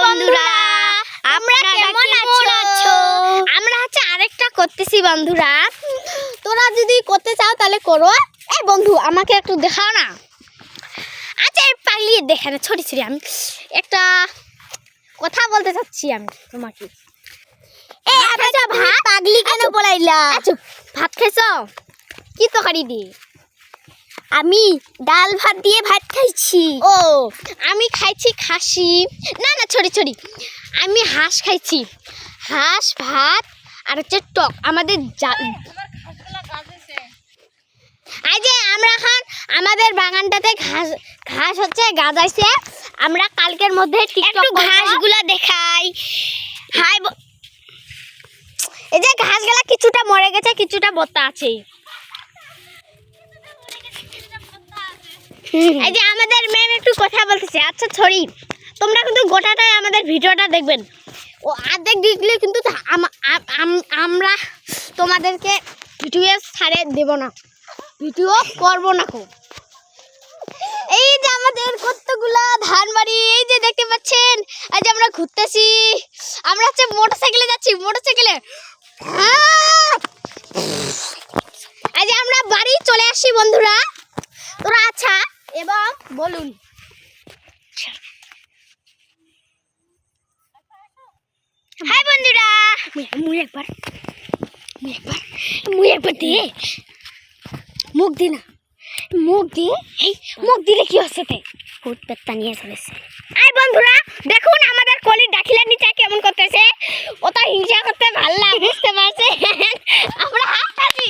বন্ধুরা, আপনারা কেমন আছো? আমরা হচ্ছে আরেকটা করতেছি বন্ধুরা। তোরা যদি করতে চাও তাহলে করো। এই বন্ধু আমাকে একটু দেখাও না। আচ্ছা পাগলিয়ে দেখে না, ছোটি ছোটি আমি একটা কথা বলতে চাচ্ছি আমি তোমাকে। এই আচ্ছা ভাত পাগলি কেন বলাইলা? আচ্ছা ভাত খাইছো? কি তরকারি দিয়ে? আমি ডাল ভাত দিয়ে ভাত খাইছি। ও আমি খাইছি খাসি, না না ছড়ি ছড়ি, আমি হাঁস খাইছি। হাঁস ভাত আর হচ্ছে টক। আমাদের এই যে আমরা এখন আমাদের বাগানটাতে ঘাস ঘাস হচ্ছে গাজাইছে। আমরা কালকের মধ্যে একটু ঘাসগুলা দেখাই। হাই এই যে ঘাসগুলা কিছুটা মরে গেছে, কিছুটা বোতা আছে। এই যে আমাদের ম্যাম একটু কথা বলতেছে। আচ্ছা ছড়ি, তোমরা কিন্তু গোটাটাই আমাদের ভিডিওটা দেখবেন। ও অর্ধেক দেখলে কিন্তু আমরা তোমাদেরকে ভিডিও ছাড়ে দেব না, ভিডিও করবো না খুব। এই যে আমাদের কতগুলা ধান বাড়ি, এই যে দেখতে পাচ্ছেন। এই যে আমরা ঘুরতেছি, আমরা হচ্ছে মোটরসাইকেলে যাচ্ছি, মোটরসাইকেলে। এই যে আমরা বাড়ি চলে আসি বন্ধুরা। তোরা আচ্ছা এবং বলুন। হাই বন্ধুরা, মুই একবার দে, মুখ দি না, মুখ দিয়ে। এই মুখ দিলে কি হচ্ছে? ভূত পেত্তা নিয়ে চলেছে। আই বন্ধুরা দেখুন আমাদের কলির ডাকিলার নিচে কেমন করতেছে। ওটা হিংসা করতে ভালো লাগে, বুঝতে পারছে। আমরা হাসতাছি।